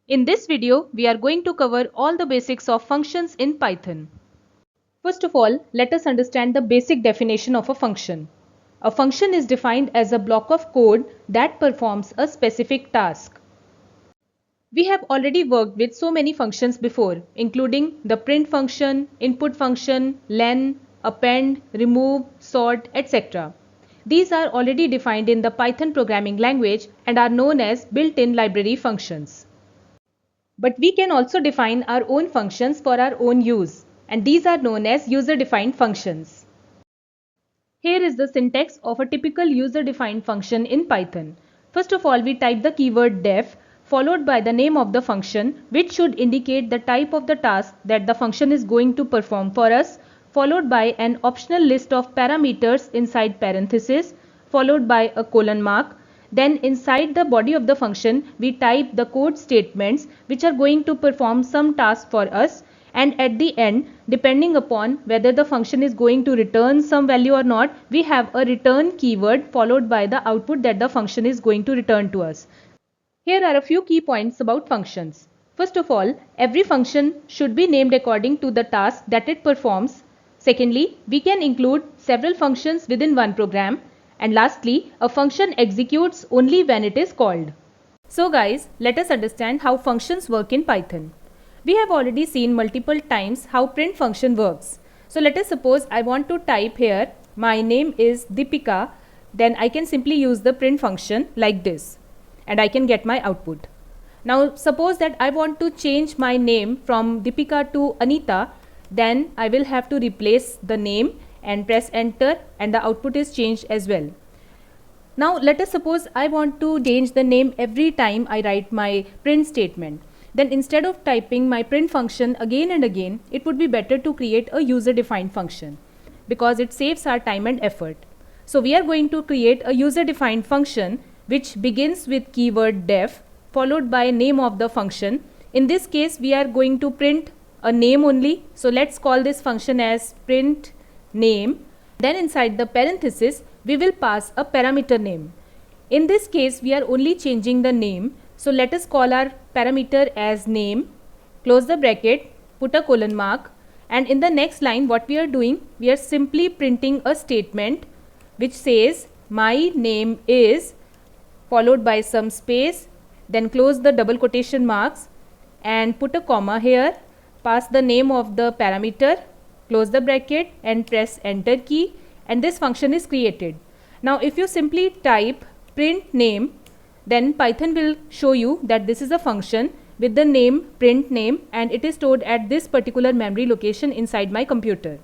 In this video, we are going to cover all the basics of functions in Python. First of all, let us understand the basic definition of a function. A function is defined as a block of code that performs a specific task. We have already worked with so many functions before, including the print function, input function, len, append, remove, sort, etc. These are already defined in the Python programming language and are known as built-in library functions. But we can also define our own functions for our own use, and these are known as user-defined functions. Here is the syntax of a typical user-defined function in Python. First of all, we type the keyword def followed by the name of the function, which should indicate the type of the task that the function is going to perform for us, followed by an optional list of parameters inside parenthesis, followed by a colon mark. Then inside the body of the function, we type the code statements which are going to perform some task for us, and at the end, depending upon whether the function is going to return some value or not, we have a return keyword followed by the output that the function is going to return to us. Here are a few key points about functions. First of all, every function should be named according to the task that it performs. Secondly, we can include several functions within one program. And lastly, a function executes only when it is called. So guys, let us understand how functions work in Python. We have already seen multiple times how print function works. So let us suppose I want to type here, my name is Deepika, then I can simply use the print function like this and I can get my output. Now suppose that I want to change my name from Deepika to Anita, then I will have to replace the name and press enter and the output is changed as well. Now let us suppose I want to change the name every time I write my print statement. Then instead of typing my print function again and again, it would be better to create a user-defined function because it saves our time and effort. So we are going to create a user-defined function which begins with keyword def followed by name of the function. In this case, we are going to print a name only. So let's call this function as print name. Then inside the parenthesis, we will pass a parameter name. In this case, we are only changing the name. So let us call our parameter as name, close the bracket, put a colon mark, and in the next line what we are doing, we are simply printing a statement which says my name is followed by some space, then close the double quotation marks and put a comma here, pass the name of the parameter, close the bracket and press enter key, and this function is created. Now if you simply type print name, then Python will show you that this is a function with the name print name and it is stored at this particular memory location inside my computer.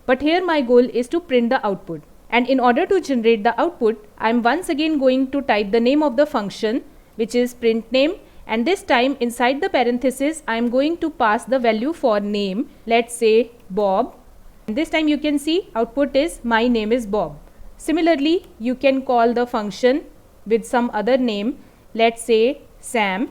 But here my goal is to print the output, and in order to generate the output, I am once again going to type the name of the function which is print name, and this time inside the parenthesis I am going to pass the value for name, let's say Bob, and this time you can see output is my name is Bob. Similarly, you can call the function with some other name, let's say Sam,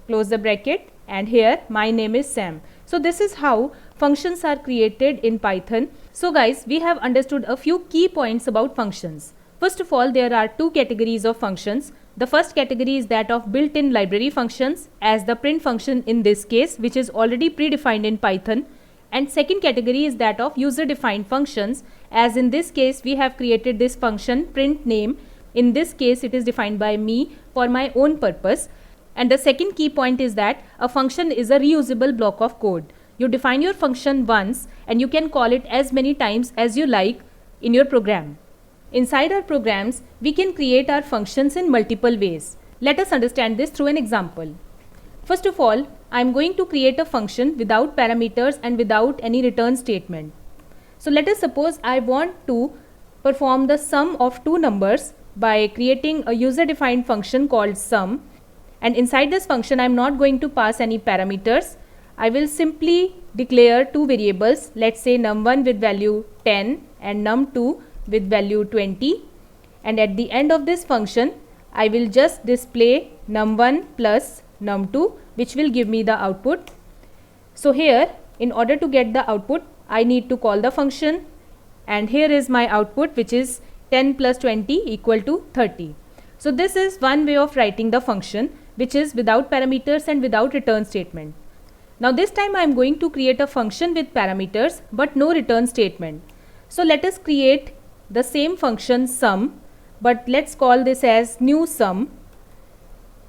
close the bracket, and here my name is Sam. So this is how functions are created in Python. So guys, we have understood a few key points about functions. First of all, there are two categories of functions. The first category is that of built-in library functions, as the print function in this case, which is already predefined in Python. And second category is that of user-defined functions, as in this case we have created this function print name. In this case it is defined by me for my own purpose. And the second key point is that a function is a reusable block of code. You define your function once and you can call it as many times as you like in your program. Inside our programs, we can create our functions in multiple ways. Let us understand this through an example. First of all, I am going to create a function without parameters and without any return statement. So let us suppose I want to perform the sum of two numbers by creating a user-defined function called sum, and inside this function I am not going to pass any parameters. I will simply declare two variables, let's say num1 with value 10 and num2 with value 20, and at the end of this function I will just display num1 plus num2, which will give me the output. So here, in order to get the output, I need to call the function, and here is my output, which is 10 plus 20 equal to 30. So this is one way of writing the function. which is without parameters and without return statement. Now this time I am going to create a function with parameters but no return statement. So let us create the same function sum, but let's call this as new sum,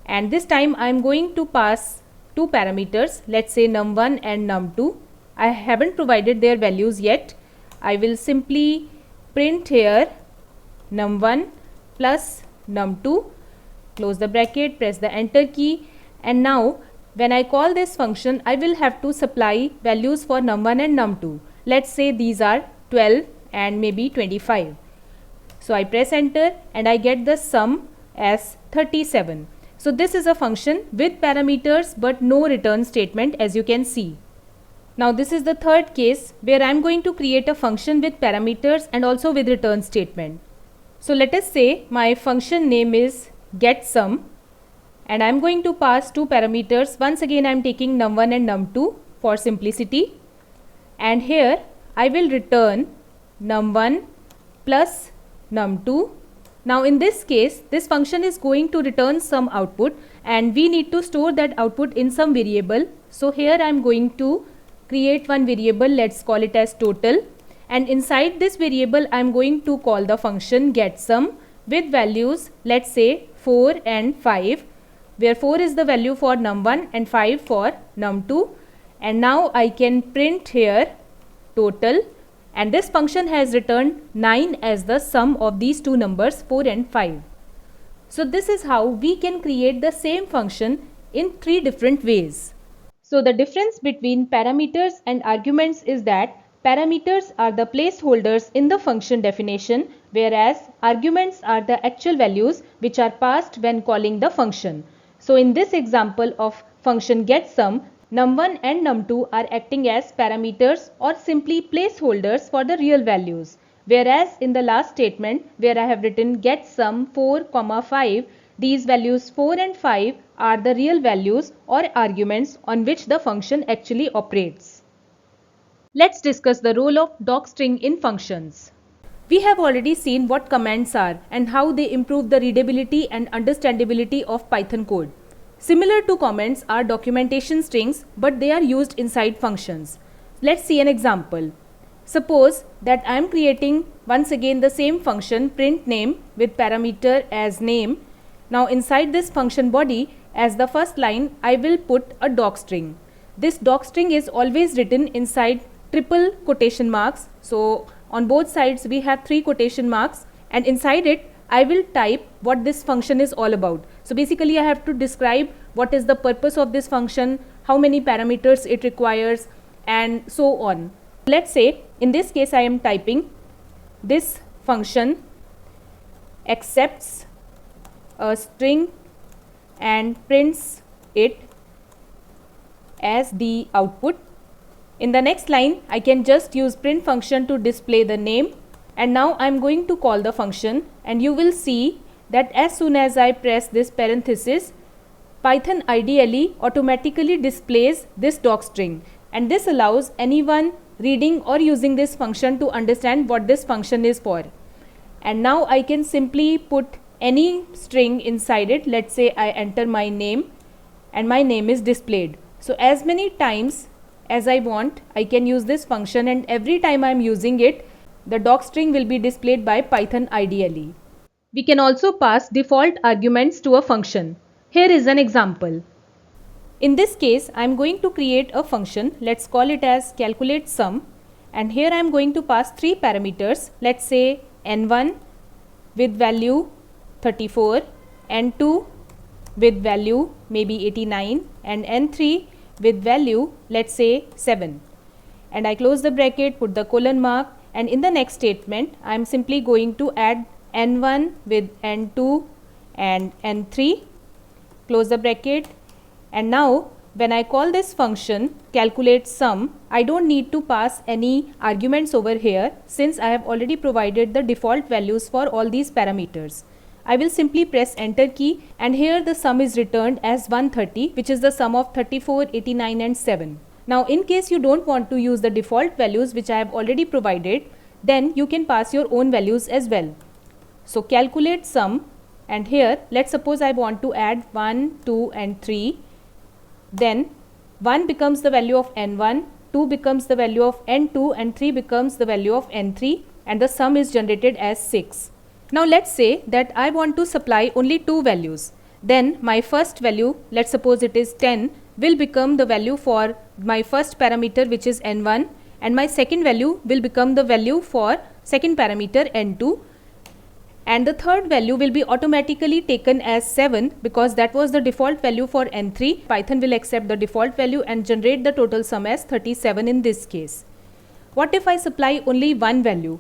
and this time I am going to pass two parameters, let's say num1 and num2. I haven't provided their values yet. I will simply print here num1 plus num2, close the bracket, press the enter key, and now when I call this function I will have to supply values for num1 and num2. Let's say these are 12 and maybe 25. So I press enter and I get the sum as 37. So this is a function with parameters but no return statement, as you can see. Now this is the third case where I am going to create a function with parameters and also with return statement. So let us say my function name is getSum, and I am going to pass two parameters. Once again I am taking num1 and num2 for simplicity, and here I will return num1 plus num2. Now in this case this function is going to return some output and we need to store that output in some variable. So here I am going to create one variable, let's call it as total, and inside this variable I am going to call the function getSum with values, let's say 4 and 5, where 4 is the value for num1 and 5 for num2. And now I can print here total, and this function has returned 9 as the sum of these two numbers 4 and 5. So this is how we can create the same function in three different ways. So the difference between parameters and arguments is that parameters are the placeholders in the function definition, whereas arguments are the actual values which are passed when calling the function. So in this example of function getSum, num1 and num2 are acting as parameters or simply placeholders for the real values, whereas in the last statement where I have written getSum 4, 5, these values 4 and 5 are the real values or arguments on which the function actually operates. Let's discuss the role of docstring in functions. We have already seen what commands are and how they improve the readability and understandability of Python code. Similar to comments are documentation strings, but they are used inside functions. Let's see an example. Suppose that I am creating once again the same function print name with parameter as name. Now inside this function body, as the first line I will put a docstring. This docstring is always written inside triple quotation marks. So on both sides we have 3 quotation marks, and inside it I will type what this function is all about. So basically I have to describe what is the purpose of this function, how many parameters it requires, and so on. Let's say in this case I am typing this function accepts a string and prints it as the output. In the next line I can just use print function to display the name, and now I am going to call the function, and you will see that as soon as I press this parenthesis, Python ideally automatically displays this docstring, and this allows anyone reading or using this function to understand what this function is for. And now I can simply put any string inside it. Let's say I enter my name and my name is displayed. So as many times as I want I can use this function, and every time I am using it the docstring will be displayed by Python ideally. We can also pass default arguments to a function. Here is an example. In this case I am going to create a function, let's call it as calculate sum, and here I am going to pass 3 parameters. Let's say n1 with value 34, n2 with value maybe 89, and n3 with value let's say 7. And I close the bracket, put the colon mark, and in the next statement I am simply going to add n1 with n2 and n3, close the bracket. And now when I call this function calculate sum, I don't need to pass any arguments over here since I have already provided the default values for all these parameters. I will simply press enter key, and here the sum is returned as 130, which is the sum of 34, 89 and 7. Now in case you don't want to use the default values which I have already provided, then you can pass your own values as well. So calculate sum and here let's suppose I want to add 1, 2 and 3. Then 1 becomes the value of n1, 2 becomes the value of n2 and 3 becomes the value of n3, and the sum is generated as 6. Now let's say that I want to supply only 2 values. Then my first value, let's suppose it is 10, will become the value for my first parameter, which is n1, and my second value will become the value for second parameter n2, and the third value will be automatically taken as 7 because that was the default value for n3. Python will accept the default value and generate the total sum as 37 in this case. What if I supply only one value?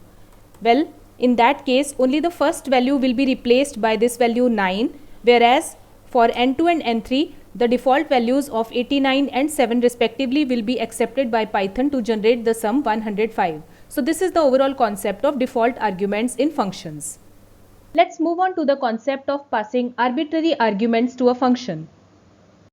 Well, in that case only the first value will be replaced by this value 9, whereas for n2 and n3 the default values of 89 and 7 respectively will be accepted by Python to generate the sum 105. So this is the overall concept of default arguments in functions. Let's move on to the concept of passing arbitrary arguments to a function.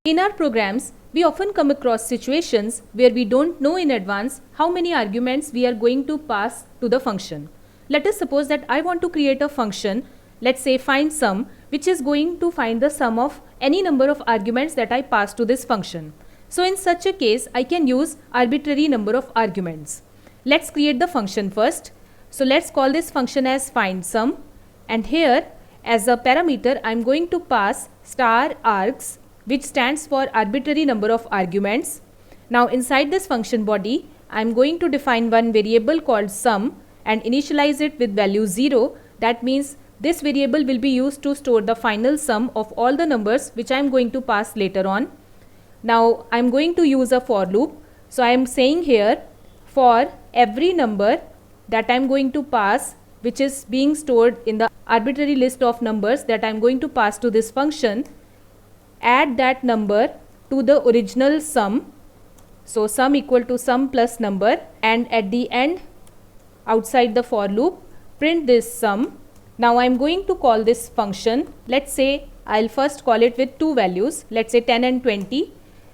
In our programs, we often come across situations where we don't know in advance how many arguments we are going to pass to the function. Let us suppose that I want to create a function, let's say find sum, which is going to find the sum of any number of arguments that I pass to this function. So in such a case, I can use arbitrary number of arguments. Let's create the function first. So let's call this function as find sum, and here as a parameter I am going to pass star args, which stands for arbitrary number of arguments. Now inside this function body I am going to define one variable called sum and initialize it with value 0. That means this variable will be used to store the final sum of all the numbers which I am going to pass later on. Now I am going to use a for loop. So I am saying here, for every number that I am going to pass, which is being stored in the arbitrary list of numbers that I am going to pass to this function, add that number to the original sum. So sum equal to sum plus number, and at the end outside the for loop print this sum. Now I am going to call this function. Let's say I'll first call it with two values, let's say 10 and 20.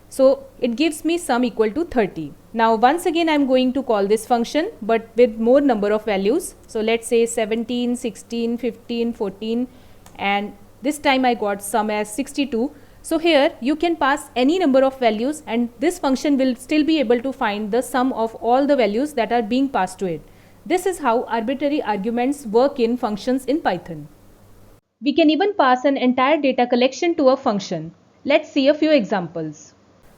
So it gives me sum equal to 30. Now once again I am going to call this function but with more number of values. So let's say 17, 16, 15, 14, and this time I got sum as 62. So here you can pass any number of values and this function will still be able to find the sum of all the values that are being passed to it. This is how arbitrary arguments work in functions in Python. We can even pass an entire data collection to a function. Let's see a few examples.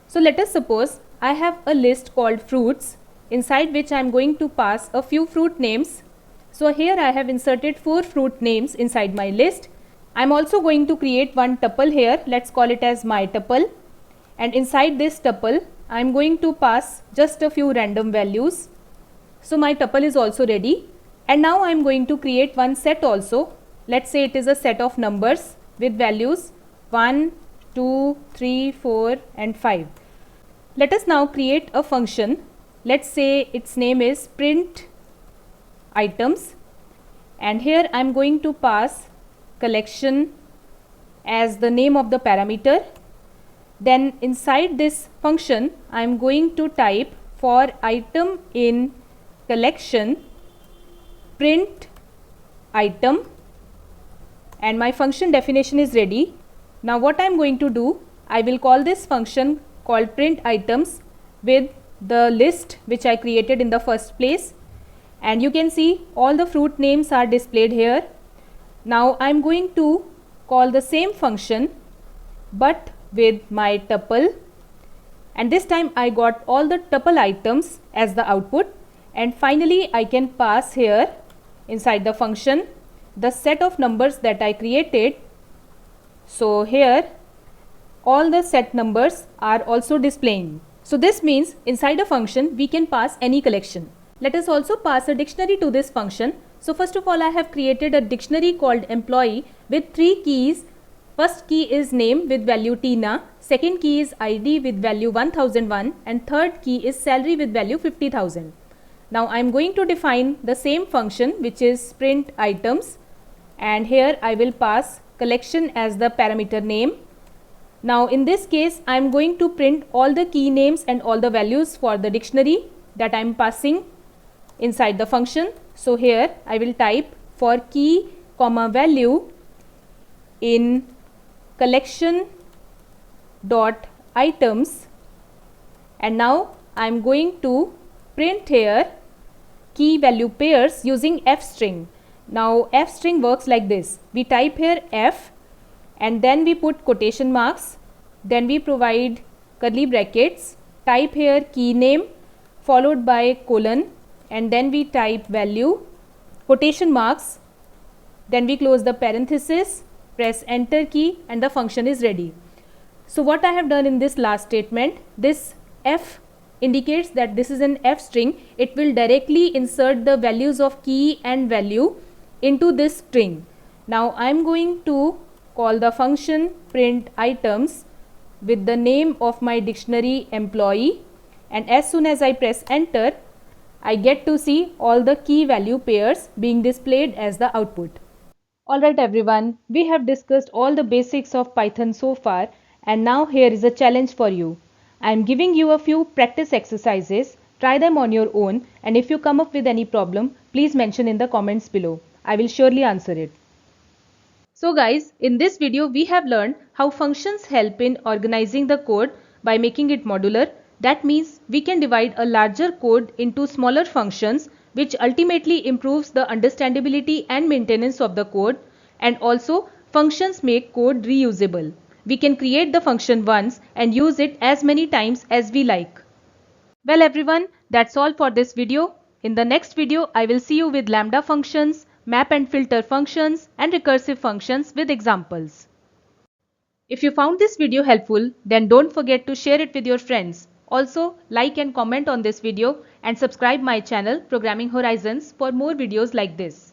So let us suppose I have a list called fruits, inside which I am going to pass a few fruit names. So here I have inserted 4 fruit names inside my list. I am also going to create one tuple here. Let's call it as my tuple. And inside this tuple I am going to pass just a few random values. So my tuple is also ready, and now I am going to create one set also. Let's say it is a set of numbers with values 1, 2, 3, 4 and 5. Let us now create a function. Let's say its name is print items, and here I am going to pass collection as the name of the parameter. Then inside this function I am going to type for item in collection print item, and my function definition is ready. Now what I am going to do, I will call this function called print items with the list which I created in the first place, and you can see all the fruit names are displayed here. Now I am going to call the same function but with my tuple, and this time I got all the tuple items as the output. And finally I can pass here inside the function the set of numbers that I created. So here all the set numbers are also displaying. So this means inside a function we can pass any collection. Let us also pass a dictionary to this function. So first of all I have created a dictionary called employee with 3 keys. First key is name with value Tina, second key is ID with value 1001, and third key is salary with value 50,000. Now I am going to define the same function which is print items, and here I will pass collection as the parameter name. Now in this case I am going to print all the key names and all the values for the dictionary that I am passing inside the function. So here I will type for key comma value in collection dot items, and now I am going to print here key value pairs using f string. Now f string works like this. We type here f and then we put quotation marks, then we provide curly brackets, type here key name followed by colon, and then we type value, quotation marks, then we close the parenthesis, press enter key, and the function is ready. So what I have done in this last statement, this f indicates that this is an f string. It will directly insert the values of key and value into this string. Now I am going to call the function print items with the name of my dictionary employee, and as soon as I press enter, I get to see all the key value pairs being displayed as the output. Alright everyone, we have discussed all the basics of Python so far, and now here is a challenge for you. I am giving you a few practice exercises. Try them on your own, and if you come up with any problem, please mention in the comments below. I will surely answer it. So guys, in this video we have learned how functions help in organizing the code by making it modular. That means we can divide a larger code into smaller functions, which ultimately improves the understandability and maintenance of the code. And also, functions make code reusable. We can create the function once and use it as many times as we like. Well everyone, that's all for this video. In the next video, I will see you with lambda functions, map and filter functions, and recursive functions with examples. If you found this video helpful, then don't forget to share it with your friends. Also, like and comment on this video and subscribe my channel Programming Horizons for more videos like this.